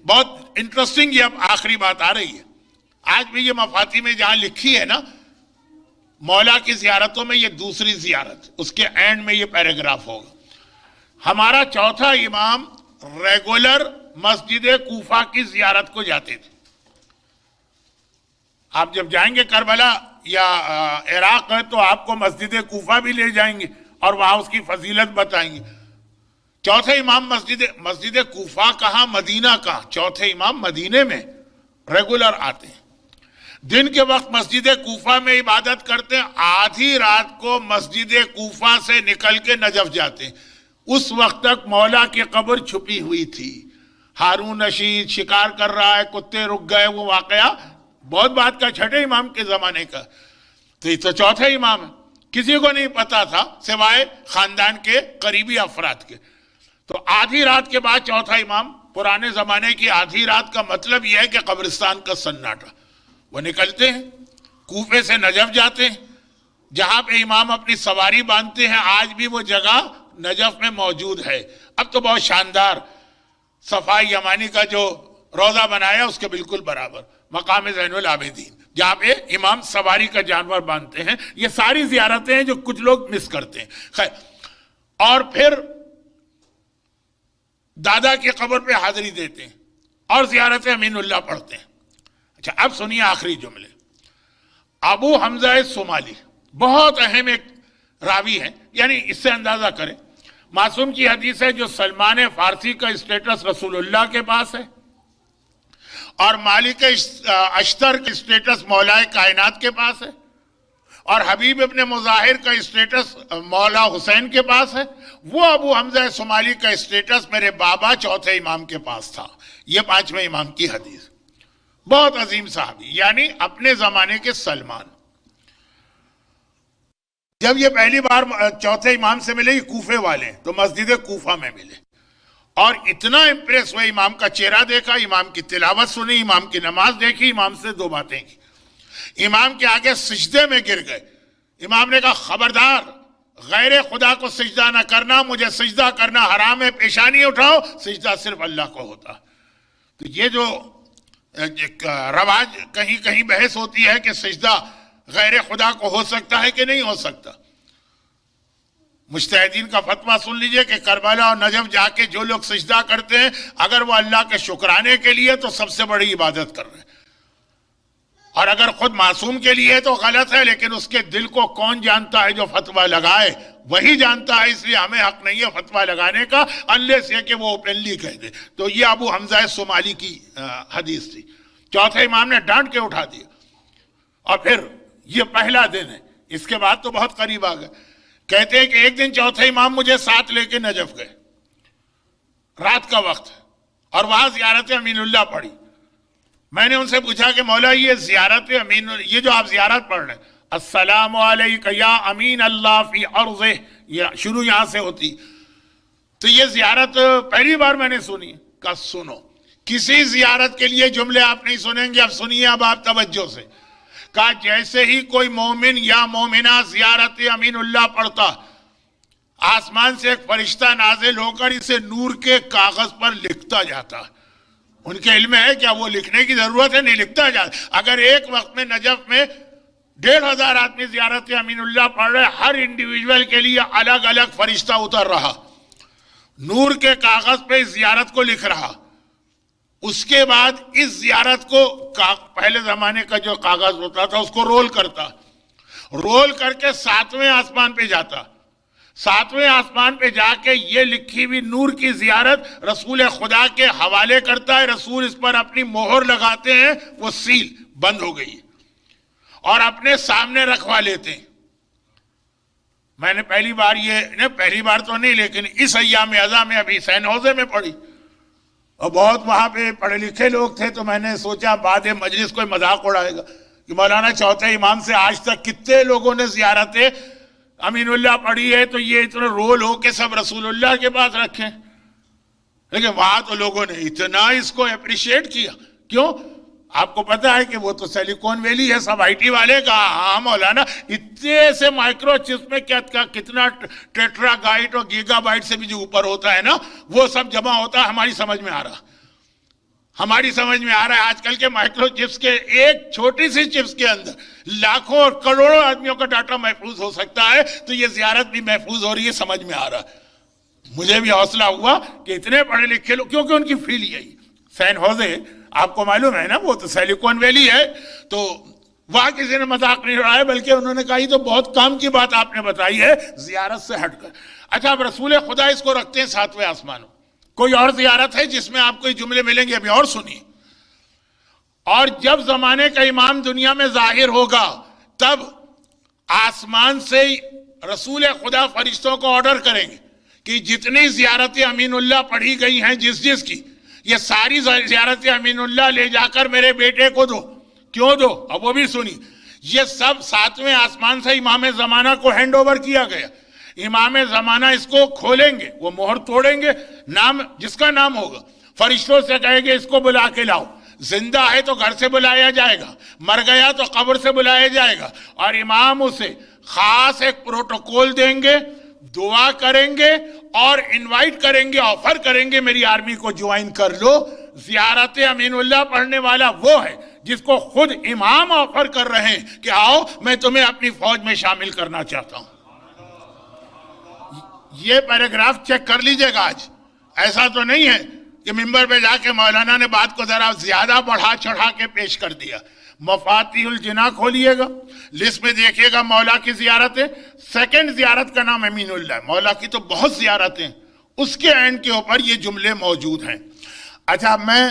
بہت انٹرسٹنگ یہ اب آخری بات آ رہی ہے. آج بھی یہ مفاتی میں جہاں لکھی ہے نا مولا کی زیارتوں میں، یہ دوسری زیارت، اس کے اینڈ میں یہ پیراگراف ہوگا. ہمارا چوتھا امام ریگولر مسجد کوفہ کی زیارت کو جاتے تھے. آپ جب جائیں گے کربلا یا عراق ہے تو آپ کو مسجد کوفہ بھی لے جائیں گے اور وہاں اس کی فضیلت بتائیں گے. چوتھے امام مسجد کوفہ کہاں، مدینہ کہاں، چوتھے امام مدینے میں ریگولر آتے ہیں. دن کے وقت مسجد کوفہ میں عبادت کرتے ہیں، آدھی رات کو مسجد کوفہ سے نکل کے نجف جاتے ہیں. اس وقت تک مولا کی قبر چھپی ہوئی تھی. ہارون رشید شکار کر رہا ہے، کتے رک گئے، وہ واقعہ بہت بات کا، چھٹے امام کے زمانے کا. تو یہ تو چوتھے امام ہے، کسی کو نہیں پتا تھا سوائے خاندان کے قریبی افراد کے. تو آدھی رات کے بعد چوتھا امام، پرانے زمانے کی آدھی رات کا مطلب یہ ہے کہ قبرستان کا سناٹا. وہ نکلتے ہیں، کوفے سے نجف جاتے ہیں، جہاں پہ امام اپنی سواری باندھتے ہیں. آج بھی وہ جگہ نجف میں موجود ہے. اب تو بہت شاندار صفائی یمانی کا جو روضہ بنایا اس کے بالکل برابر مقام زین العابدین، جہاں پہ امام سواری کا جانور باندھتے ہیں. یہ ساری زیارتیں ہیں جو کچھ لوگ مس کرتے ہیں. خیر، اور پھر دادا کی قبر پہ حاضری دیتے ہیں اور زیارت امین اللہ پڑھتے ہیں. اچھا، اب سنیے آخری جملے. ابو حمزہ صومالی بہت اہم ایک راوی ہیں، یعنی اس سے اندازہ کریں معصوم کی حدیث ہے جو سلمان فارسی کا اسٹیٹس رسول اللہ کے پاس ہے اور مالک اشتر کا اسٹیٹس مولا کائنات کے پاس ہے اور حبیب ابن مظاہر کا اسٹیٹس مولا حسین کے پاس ہے. وہ ابو حمزہ صومالی کا اسٹیٹس میرے بابا چوتھے امام کے پاس تھا. یہ پانچویں امام کی حدیث. بہت عظیم صحابی، یعنی اپنے زمانے کے سلمان. جب یہ پہلی بار چوتھے امام سے ملے، یہ کوفے والے تو مسجد کوفہ میں ملے اور اتنا امپریس ہوئے. امام کا چہرہ دیکھا، امام کی تلاوت سنی، امام کی نماز دیکھی، امام سے دو باتیں کی. امام کے آگے سجدے میں گر گئے. امام نے کہا خبردار، غیر خدا کو سجدہ نہ کرنا، مجھے سجدہ کرنا حرام ہے، پیشانی اٹھاؤ، سجدہ صرف اللہ کو ہوتا. تو یہ جو رواج کہیں کہیں بحث ہوتی ہے کہ سجدہ غیر خدا کو ہو سکتا ہے کہ نہیں ہو سکتا. مجتہدین کا فتویٰ سن لیجئے کہ کربلا اور نجف جا کے جو لوگ سجدہ کرتے ہیں اگر وہ اللہ کے شکرانے کے لیے تو سب سے بڑی عبادت کر رہے ہیں، اور اگر خود معصوم کے لیے تو غلط ہے. لیکن اس کے دل کو کون جانتا ہے؟ جو فتویٰ لگائے وہی جانتا ہے. اس لیے ہمیں حق نہیں ہے فتویٰ لگانے کا انلیس یہ کہ وہ اوپنلی کہہ دے. تو یہ ابو حمزہ صومالی کی حدیث تھی. چوتھے امام نے ڈانٹ کے اٹھا دیا. اور پھر یہ پہلا دن ہے، اس کے بعد تو بہت قریب آ گئے. کہتے ہیں کہ ایک دن چوتھے امام مجھے ساتھ لے کے نجف گئے، رات کا وقت، اور وہاں زیارت امین اللہ پڑھی. میں نے ان سے پوچھا کہ مولا یہ زیارت امین، یہ جو آپ زیارت پڑھ رہے ہیں، السلام علیکہ یا امین اللہ فی ارضہ، یہ شروع یہاں سے ہوتی، تو یہ زیارت پہلی بار میں نے سنی. کہا سنو، کسی زیارت کے لیے جملے آپ نہیں سنیں گے، اب سنیے اب آپ توجہ سے. کہا جیسے ہی کوئی مومن یا مومنہ زیارت امین اللہ پڑھتا، آسمان سے ایک فرشتہ نازل ہو کر اسے نور کے کاغذ پر لکھتا جاتا. ان کے علم ہے کیا وہ لکھنے کی ضرورت ہے؟ نہیں، لکھتا جاتا. اگر ایک وقت میں نجف میں 1500 آدمی زیارت امین اللہ پڑھ رہے، ہر انڈیویجول کے لیے الگ الگ فرشتہ اتر رہا، نور کے کاغذ پہ اس زیارت کو لکھ رہا. اس کے بعد اس زیارت کو پہلے زمانے کا جو کاغذ ہوتا تھا اس کو رول کرتا، رول کر کے 7ویں آسمان پہ جاتا. 7ویں آسمان پہ جا کے یہ لکھی ہوئی نور کی زیارت رسول خدا کے حوالے کرتا ہے. رسول اس پر اپنی مہر لگاتے ہیں، وہ سیل بند ہو گئی اور اپنے سامنے رکھوا لیتے ہیں. میں نے پہلی بار تو نہیں لیکن اس ایام اعظم میں ابھی سین حوزے میں پڑھی اور بہت وہاں پہ پڑھے لکھے لوگ تھے، تو میں نے سوچا بعد مجلس کوئی مذاق اڑائے گا کہ مولانا چوتھے امام سے آج تک کتنے لوگوں نے زیارت امین اللہ پڑھی ہے، تو یہ اتنا رول ہو کے سب رسول اللہ کے پاس رکھیں. لیکن وہاں تو لوگوں نے اتنا اس کو اپریشیٹ کیا. کیوں؟ آپ کو پتا ہے کہ وہ تو سیلیکون ویلی ہے، سب آئی ٹی والے کا. ہاں مولانا، اتنے سے مائکرو چپس میں کتنا ٹیٹرا گائٹ اور گیگا بائٹ سے بھی جو اوپر ہوتا ہے نا، وہ سب جمع ہوتا ہے، ہماری سمجھ میں آ رہا. ہماری سمجھ میں آ رہا ہے آج کل کے مائکرو چپس کے ایک چھوٹی سی چپس کے اندر لاکھوں اور کروڑوں آدمیوں کا ڈاٹا محفوظ ہو سکتا ہے، تو یہ زیارت بھی محفوظ ہو رہی ہے، سمجھ میں آ رہا ہے۔ مجھے بھی حوصلہ ہوا کہ اتنے پڑھے لکھے لوگ، کیونکہ ان کی فیل یہی سین ہوزے آپ کو معلوم ہے نا، وہ تو سیلیکون ویلی ہے، تو وہاں کسی نے مذاق نہیں اڑایا، بلکہ انہوں نے کہا یہ تو بہت کام کی بات آپ نے بتائی ہے زیارت سے ہٹ کر۔ اچھا، اب رسول خدا اس کو رکھتے ہیں 7ویں آسمانوں۔ کوئی اور زیارت ہے جس میں آپ کو یہ جملے ملیں گے؟ ابھی اور سنیے۔ اور جب زمانے کا امام دنیا میں ظاہر ہوگا تب آسمان سے رسول خدا فرشتوں کو آرڈر کریں گے کہ جتنی زیارت امین اللہ پڑھی گئی ہیں جس کی، یہ ساری زیارت امین اللہ لے جا کر میرے بیٹے کو دو۔ کیوں دو؟ اب وہ بھی سنی۔ یہ سب 7ویں آسمان سے امام زمانہ کو ہینڈ اوور کیا گیا۔ امام زمانہ اس کو کھولیں گے، وہ مہر توڑیں گے، نام جس کا نام ہوگا فرشتوں سے کہیں گے اس کو بلا کے لاؤ۔ زندہ ہے تو گھر سے بلایا جائے گا، مر گیا تو قبر سے بلایا جائے گا، اور امام اسے خاص ایک پروٹوکول دیں گے، دعا کریں گے اور انوائٹ کریں گے، آفر کریں گے میری آرمی کو جوائن کر لو۔ زیارت امین اللہ پڑھنے والا وہ ہے جس کو خود امام آفر کر رہے ہیں کہ آؤ میں تمہیں اپنی فوج میں شامل کرنا چاہتا ہوں۔ یہ پیراگراف چیک کر لیجئے گا آج۔ ایسا تو نہیں ہے کہ ممبر پہ جا کے مولانا نے بات کو ذرا زیادہ بڑھا چڑھا کے پیش کر دیا۔ مفاتیح الجناح کھولیے گا، لسٹ میں دیکھیے گا مولا کی زیارتیں۔ سیکنڈ زیارت کا نام امین اللہ ہے۔ مولا کی تو بہت زیارتیں، اس کے اینڈ کے اوپر یہ جملے موجود ہیں۔ اچھا، میں